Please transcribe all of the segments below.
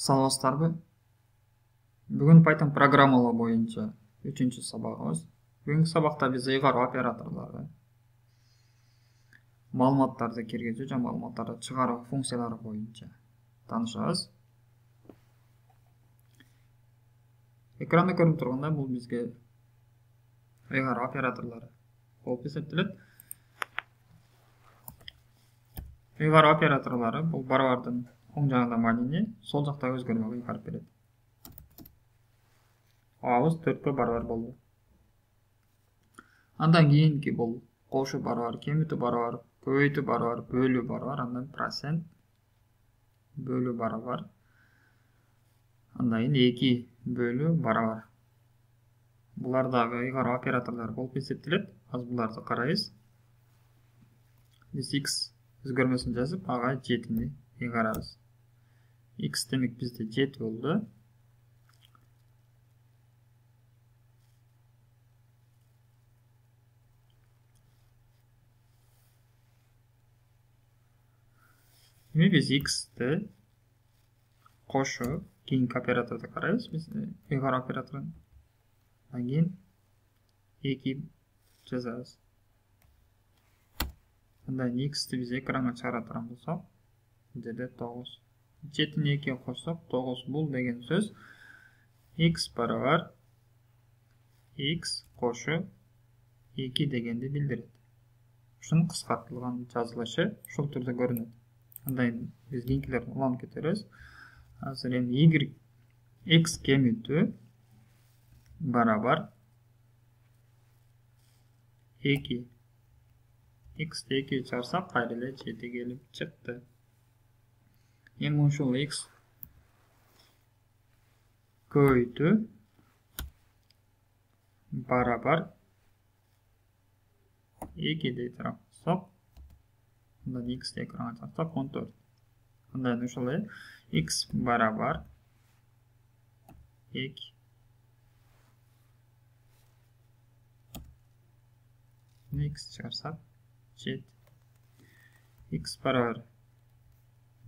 Саламатсыздарбы? Бүгүн Python программалоо боюнча 3-сабагыбыз. Бүгүнкү сабакта биз ыйгаруу операторлору, маалыматтарды киргизүү жана маалыматтарды чыгаруу функциялары боюнча таанышабыз. Экранда көрүнүп тургандай бул бизге ыйгаруу операторлору болуп эсептелет. Ыйгаруу операторлору бул барабардын оң жагында мадини, сол жакта өзгөрмөгө ыйгарып берет. Абыз 4-кө барабар болду. Андан кийинки бул кошуу барабар, кемитүү барабар, көбөйтүү барабар, бөлүү барабар, андан процент, бөлүү барабар, андан кийин 2 бөлүү барабар. Булар дагы ыйгаруу операторлору болуп эсептелет. Азыр буларды карайбыз. Биз x өзгөрмөсүн жазып, ага 7-ни ыйгарабыз. X демек бизде 7 болду. Biz x'ti кошуу кийинки операторду карайбыз. Биз ыйгаруу операторун андан кийин 2 жазабыз. Андан x'ти биз экранга чыгара турган болсок, бул жерде 9. 7-ни 2-ге кошсок 9 бул деген сөз x барабар x кошуу 2 дегенди билдирет. Ушунун кыскартылган жазылышы ушул түрдө көрүнөт. Андан биз кийинкилерди уланып кетебиз. Азыр эми y x кемитүү барабар 2 x'ти 2 чыгарсак кайра эле 7 келип чыкты. Эми ушул x көбөйтүү барабар 2 дей турсак, андан x экранга чыгарсак 14. Андан ушул x барабар 2 x чыгарсак 7. X барабар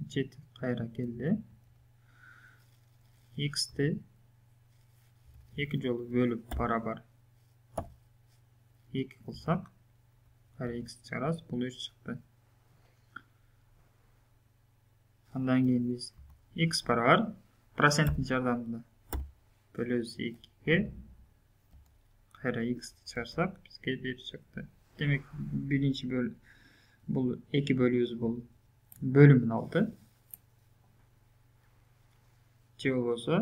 7 кайра келди. X'ти 2 жолу бөлүп барабар 2 кылсак, кайра x чыгарабыз, бул 3 чыкты. Андан кийин биз x барабар проценттин жардамында бөлөбүз 2-ге, кайра x чыгарсак бизге 1 чыкты. Демек биринчи бул 2 бөлүүбүз бул бөлүмүн алды. Же болбосо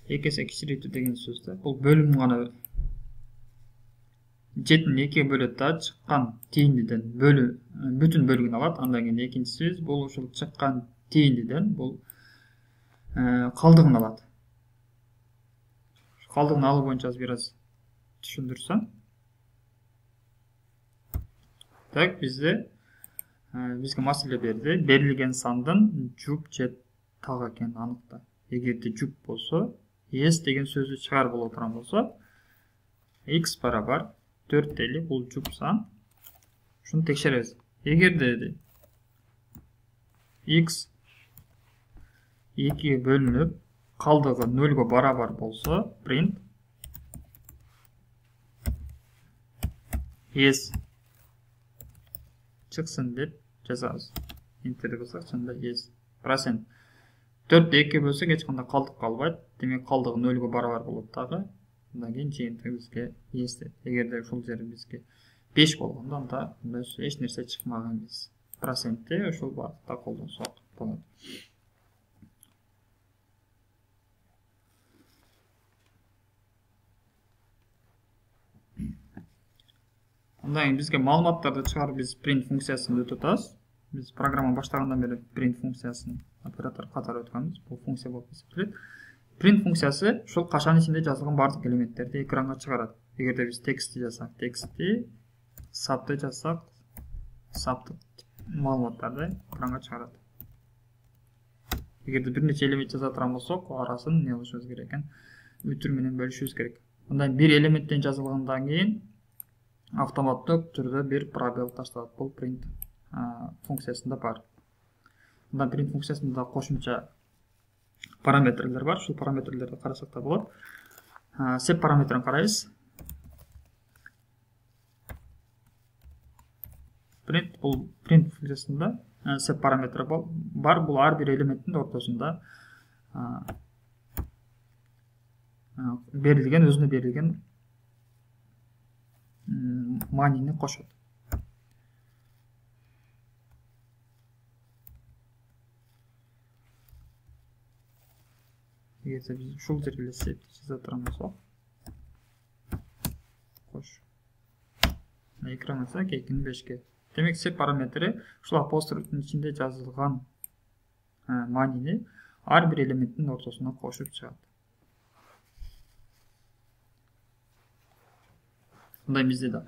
2 эсе кичирейтүү деген сөздө бул бөлүм гана 7-ни 2-ге бөлөт да чыккан тийиндиден бүтүн бөлүгүн алат. Андан кийин экинчиси бул ушул чыккан тийиндиден бул калдыгын алат. Калдыгын алуу боюнча бир аз түшүндүрсөм. Так, бизге маселе берди. Берилген сандын жуп же так экенин аныкта. Эгерде жуп болсо, s деген сөздү чыгарып боло турган болсо, x барабар 4 дейли, бул жуп сан. Шуну текшеребиз. Эгерде x 2-ге бөлүнүп, калдыгы 0-га барабар болсо, print s чыксын деп жазабыз. Интерди бассак, чында s процент. 4-ті 2-ге бөлсөк эч кандай калдык калбайт. Демек калдыгы 0-га барабар болот дагы. Андан кийин жыйынтыгы бизге s. Эгерде ушул жери бизге 5 болгондо, анда эч нерсе чыкмаган биз процентти ушул багытта колдонсок болот. Андан кийин бизге маалыматтарды чыгарып биз print функциясын өтүп атабыз. Биз программа баштагандан бери print функциясын оператор катары өткөнбүз. Бул функция болуп эсептелет. Print функциясы ушул кашанын ичинде жазылган бардык элементтерди экранга чыгарат. Эгерде биз текстти жазсак, текстти, сапты жазсак, саптык маалыматтарды экранга чыгарат. Эгерде бир нече элемент жаза турган болсок, арасын эмне кылышыбыз керек экен? Үтүр менен бөлүшүбүз керек. Андан бир элементтен жазылгандан кийин автоматтык түрдө бир пробел ташталат. Бул print функциясында бар. Мындан print функциясында кошумча параметрлер бар. Ушул параметрлерди карасак да болот. Sep параметрин карайбыз. Print бул print функциясында sep параметри бар. Бул ар бир элементтин ортосунда берилген, өзүнө берилген маанини кошот. Эгерде биз ушул жерге эле септи жаза турган болсок, кош. Экран ачсак 2.5ке. Демек sep параметри ушул апострофтун ичинде жазылган маанини ар бир элементтин ортосуна кошуп чыгат. Мындай бизде да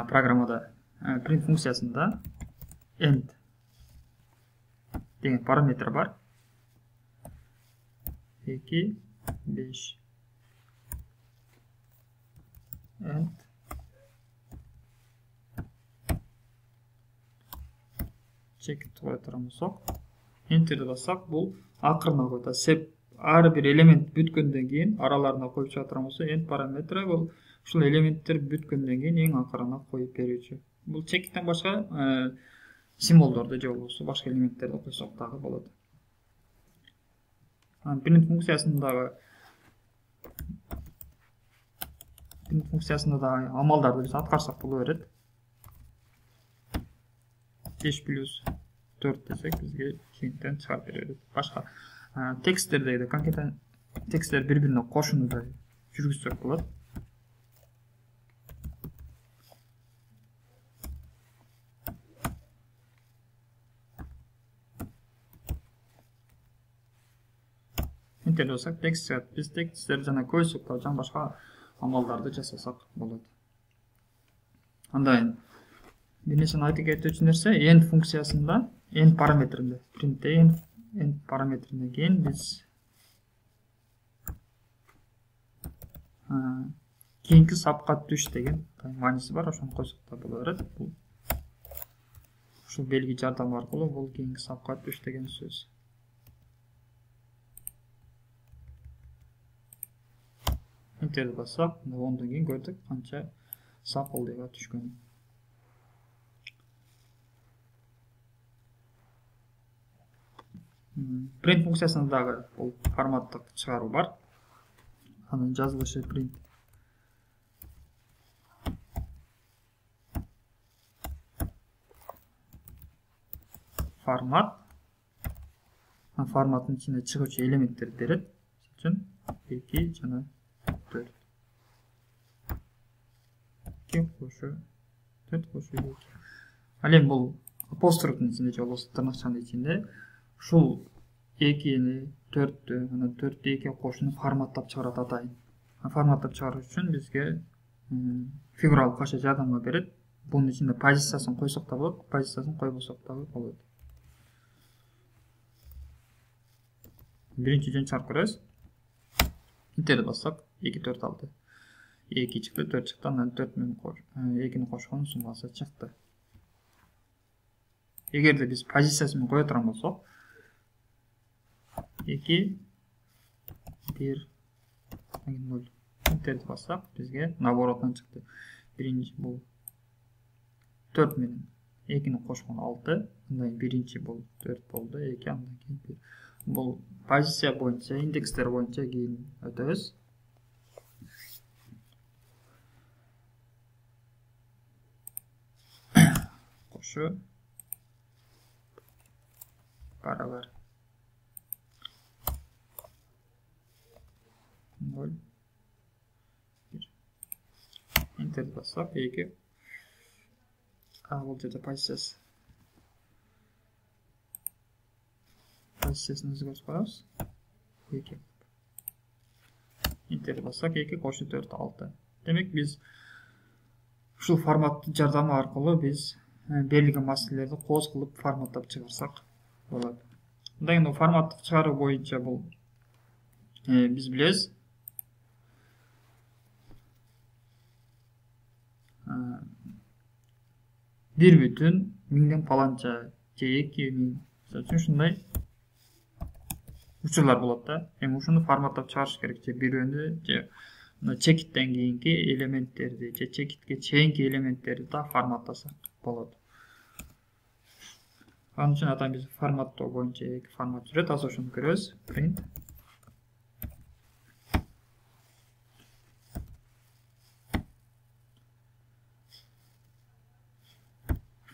программада print функциясында end деген параметр бар. 2, 5 end check кое турган болсок, enterди бассак, бул акырына коет. Sep ар бир элемент бүткөндөн кийин араларына коюп чыга турган болсо, end параметри бул ушул элементтер бүткөндөн кийин эң акырына коюп берүүчү. Бул чектен башка символдорду же болбосо башка элементтерди койсок дагы болот. Print функциясында да амалдарды биз аткарсак боло берет. 5 плюс 4 десек бизге кийинтен чыгарып бере берет. Башка тексттердеги да конкретно тексттер бири-бирине кошууну жүргүзсөк болот. Enterди бассак, текст чыгат. Биз тексттерди жана көйсөк да жана башка амалдарды жасасак болот. Андай бир нерсени айтып кетүүчү нерсе, end функциясында end параметринде print'te end параметринден кийин биз кийинки сапка түш деген мааниси бар, ошону койсок да боло берет. Ушул белги жардамы аркылуу бул кийинки сапка түш деген сөз. Enterди бассак, ондон кийин көрдүк канча сап ылдыйга түшкөнүн. Print функциясында дагы бул форматтык чыгаруу бар. Анын жазылышы print формат. Форматтын ичинде чыгуучу элементтерди берет. Үчүн 2 жана 4. 2 кошу 4 кошу 2. Ал эми бул апострофтун ичинде же болбосо тырнакчанын ичинде ушул 2-ни 4-тү, анан 4-тү 2-ге кошууну форматтап чыгарат атайын. Форматтап чыгаруу үчүн бизге фигуралык каша жардамга берет. Бунун ичинде позициясын койсок да болот, позициясын койбосок дагы болот. Биринчи жөн чыгарып көрөбүз. Enterди бассак, 2 4 6. 2 чыкты, 4 чыкты, андан 4 менен 2-ни кошкон суммасы чыкты. Эгерде биз позициясын кое турган болсок, 2 1 0. Enterди бассак, бизге наоборотон чыкты. Биринчи бул 4 менен 2-ни кошкон 6, андан биринчи бул 4 болду, 2 андан кийин 1. Бул позиция боюнча, индекстер боюнча кийин өтөбүз. Кошу барабар 0 1. Enterди бассак, 2 бул жерде позициясын өзгөртүп коебуз. 2. Enterди бассак, 2 кошу 4 6. Демек биз ушул форматтын жардамы аркылуу биз берилген маселелерди кооз кылып форматтап чыгарсак болот. Мындан кийин форматтык чыгаруу боюнча бул биз билебиз. Бир бүтүн миңден паланча же 2000. Ушундай учурлар болот да. Эми ушуну форматтап чыгарыш керек, же бирөөнү, же чекиттен кийинки элементтерди, же чекитке чейинки элементтерди да форматтасак болот. Анын үчүн атайын биз форматтоо боюнча эки формат жүрөт. Азыр ошону көрөбүз. Print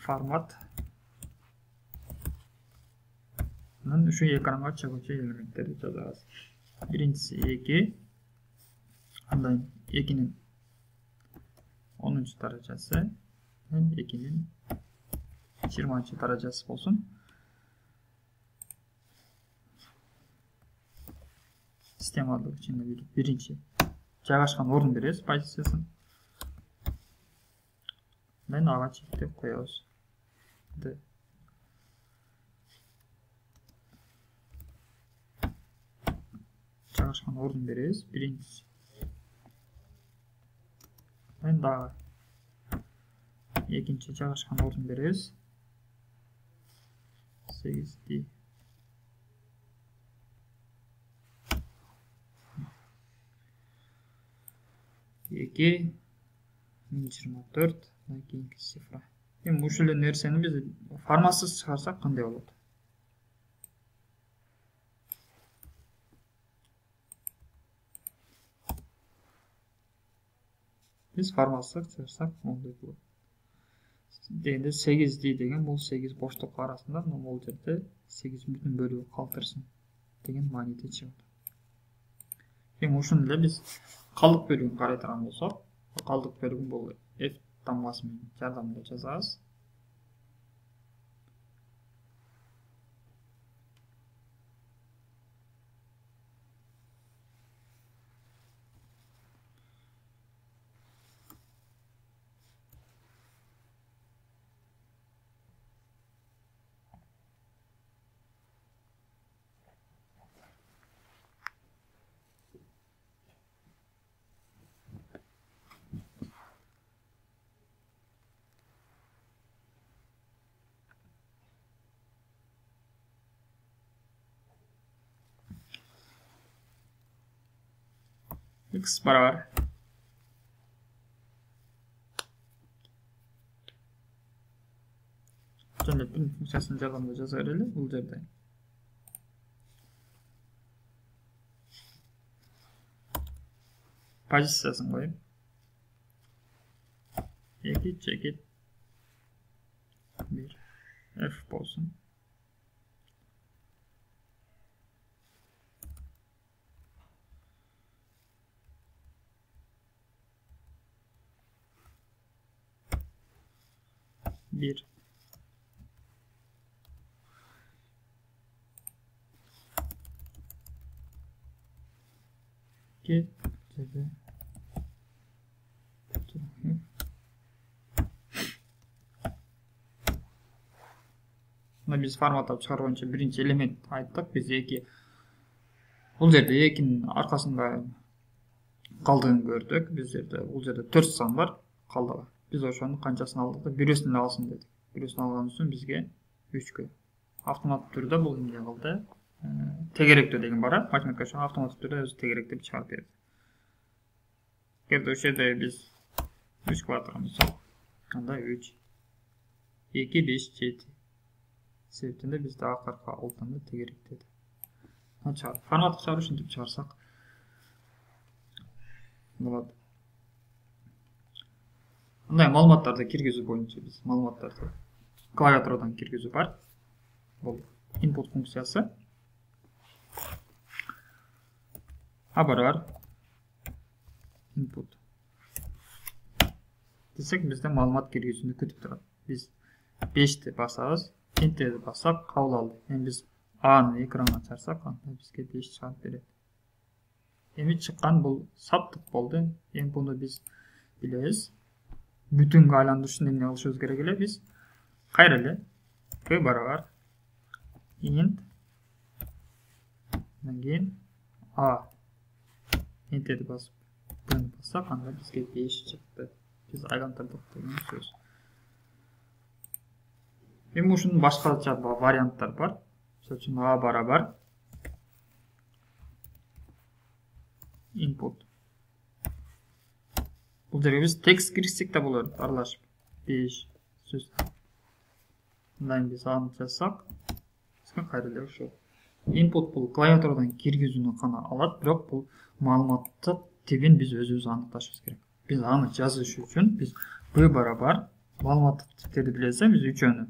формат ушу экранга чыгуучу элементтерди жазабыз. Биринчиси 2, андан 2-нин 10 даражасы, 2-нин 20 даражасы болсун. Системалык ичинде биринчи жайгашкан орун беребиз, позициясын. Мен ага чектеп коебуз. Жайгашкан орун беребиз, биринчиси. Мен дагы экинчи жайгашкан орун беребиз. 8D. Эки 24 кийинки цифра. Эми ушул эле нерсени биз форматсыз чыгарсак кандай болот? Biz форматсыз чыгарсак мондай болот. Дегенде 8D деген бул 8 боштук арасында, бул жерде 8 бүтүн бөлүгү калтырсын деген мааниде чыгат. Эми ушуну эле биз калдык бөлүгүн карай турган болсок, калдык бөлүгүн бул F тамгасы менен жардамында жазабыз. X barabar жана print функциясынын жардамында жаза берели. Бул жерде позициясын коюп 2 чекит 1 F болсун. Bir. İki. Cebe. Мына биз форматтап чыгаруу боюнча биринчи элемент айттык. Биз эки бул жерде экинин аркасында калдыгын көрдүк. Биз жерде бул жерде 4 сан бар калдыгы. Biz ошонун канчасын алдык да бирөөсүн эле алсын дедик. Бирөөсүн алган үчүн бизге 3кө. Автоматтык түрдө бул эмне кылды? Тегеректөө деген бар, математика ошо автоматтык түрдө өзү тегеректеп чыгарып берди. Эгерде ошол жерде биз 3 квадрат болсок, анда 3 2 5 7 себептенде биз дагы акыркы алтынды тегеректеди. Форматтык чыгаруу ушинтип чыгарсак болот. Мындай маалыматтарды киргизүү боюнча биз маалыматтарды клавиатурадан киргизүү бар. Бул input функциясы. Барабар input десек бизде маалымат киргизүүнү күтүп турат. Биз 5ти басабыз, enterди бассак кабыл алды. Эми биз A'ны экранга чыгарсак, анда бизге 5 чыгарып берет. Эми чыккан бул саптык болду. Эми буну биз билебиз. Бүтүнгө айландырыш үчүн эмне кылышыбыз керек эле? Биз кайра эле p барабар int андан кийин a enterди басып b'ни бассак, анда бизге 5 чыкты. Биз айландырдык деген сөз. Эми ушунун башкача варианттар бар. Мисалы үчүн a барабар input. Бұл жерге біз текст кіргізсек те болады, аралашып. 5 сөз. Бұдан біз аны жазсақ, бізге қайрылығы шо. Input бұл клавиатурадан кіргізуні қана алады, бірақ бұл маалыматты тегін біз өзіміз анықташымыз керек. Біз аны жазыш үшін біз b барабар маалыматтық типтерді білесіз, біз үшеуіні.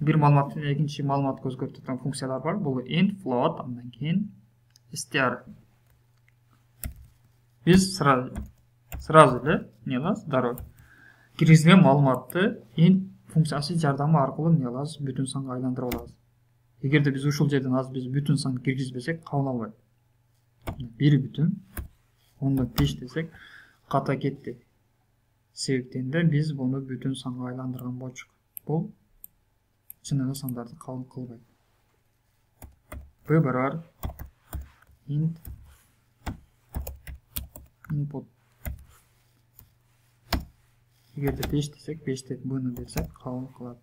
Bir маалыматтан екінші маалыматқа өзгертіп тұрған функциялар бар. Бұл int, float, андан кейін str. Biz сразу не аласыз, дарау кіргізген маалыматты int функциясы жардамы арқылы не аласыз, бүтін санға айландыра аласыз. Егер де біз ушул жерден аз біз бүтін сан кіргізбесек, қабыл албайды. 1,5 десек, қата кетті. Себептен де біз бұны бүтін санға айландырған болдық. Бұл чыныгы сандарды қабыл қылбайды. b барар int input. Егер де 5 десек, 5-те b-ны берсек, қабыл қылады.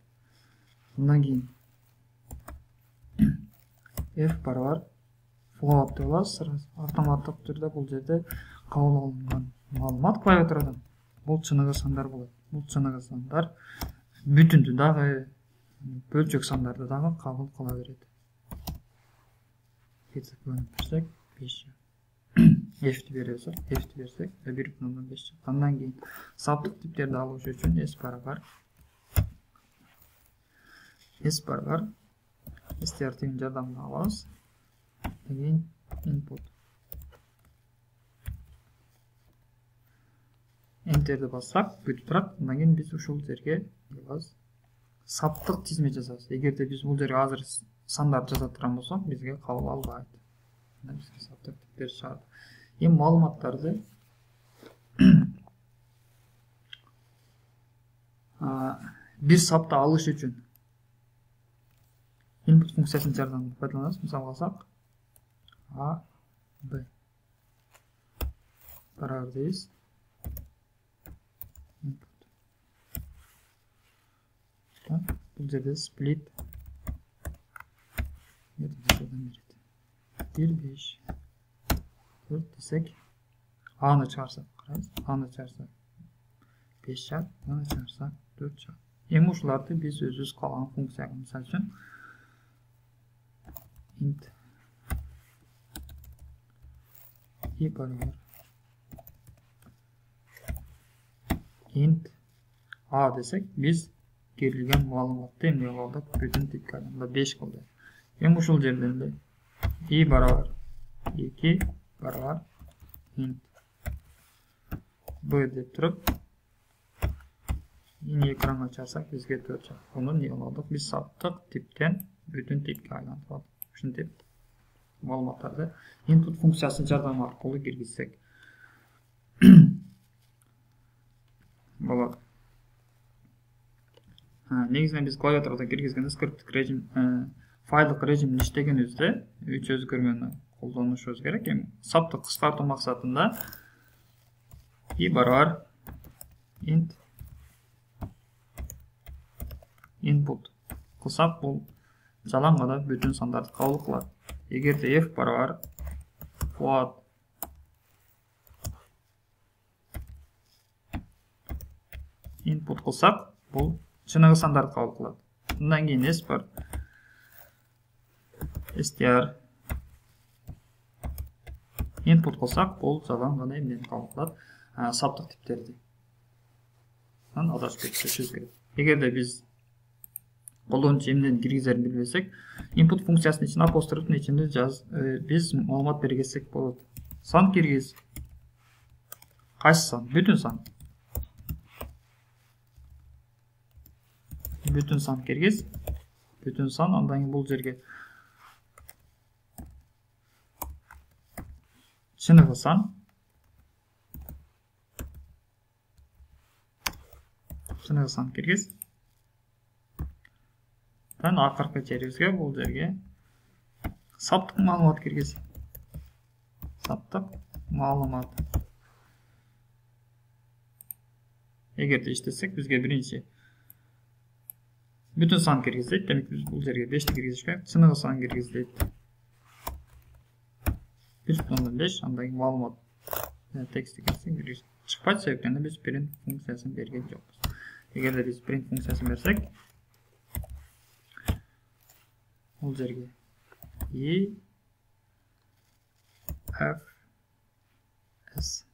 Бұндан кейін f барар float деп аласыз. Автоматтық түрде бұл жерде қабыл алынған маалымат клавиатурадан. Бұл чыныгы сандар болады. Бұл чыныгы сандар бүтінді дағы, бөлчек сандарды дағы қабыл қыла береді. Кетсек бөлініп берсек, 5. F-ті бересек, 1,5. Андан кейін саптық типтерді алушы үшін S барабар str деген жардамын аласыз. Деген input. Enter'ді бассақ, бүтіп тұрады. Ондан кейін біз ушул жерге саптық тизме жазасыз. Егер де біз бұл жерге азыр сандарды жаза тұрған болсақ, бізге қабыл албайды. Бізге саптық типтер шығады. Ең маалыматтарды бір сапты алыш үшін input функциясын жардамын пайдаланасыз. Мысалы алсақ, A, B. Барар дейіз. Бұл жерде split 1,5 4 десек, A-ны чарсақ, A-ны чарсақ 5 шар, A-ны чарсақ 4 шар. Ең ұшыларды біз өзіз қалған функцияға мысал үшін int и барар int A десек, біз керілген маалыматты емне қалдық бүтін типке айналды 5 қылды. Ең ұшыл жерден де и барабар 2 барабар int b деп тұрып ене экранға чарсақ бізге 4 шақ. Оны не қалдық? Біз саптық типтен бүтін типке айландырдық. Ушинтип маалыматтарды input функциясын жардамы арқылы кіргізсек болады. Негізінен біз клавиатурада кіргізген скриптік режим, файлдық режим іштеген өзде үш өзгермені қолданышымыз керек. Саптық қысқарту мақсатында и барар int input қылсақ, бұл жалаңғада бүтін сандарды қабыл қылады. Егер де f барар float input қылсақ, бұл чыныгы сандарды қабыл қылады. Бұндан кейін S бар str input қылсақ, бұл жалаң ғана емден қабыл қылады. Саптық типтерді адашып кетушіміз керек. Егер де біз қолданушы емден кіргізерін білмесек, input функциясының ішін апострофтың ішінде біз маалымат бергізсек болады. Сан кіргіз. Қайсы сан? Бүтін сан. Бүтін сан кіргіз. Бүтін сан, андан бұл жерге чыныгы сан. Чыныгы сан кіргіз. Ақырқы жерімізге бұл жерге саптық маалымат кіргіз. Саптық маалымат. Егер де іштесек, бізге бірінші бүтін сан кіргіздейді. Демек біз бұл жерге 5-ті кіргізіп, чыныгы сан кіргіздейді. 1.5 андагы маалымат текстти кирсек чыкпайт, себептен биз print функциясын берген жокпуз. Эгерде биз print функциясын берсек, бул жерге e f s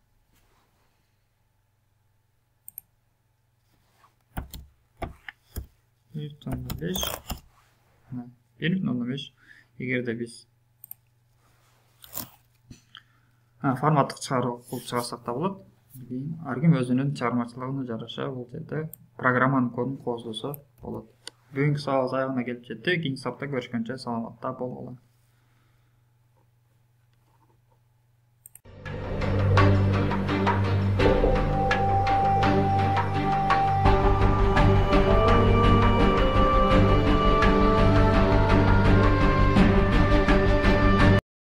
1.5 эгерде биз форматтык чыгаруу кылып чыгарсак да болот. Ар ким өзүнүн чыгармачылыгына жараша бул жерде программанын кодун кооздосо болот. Бүгүнкү сабагыбыз аягына келип жетти. Кийинки сабакта көрүшкөнчө саламатта болгула.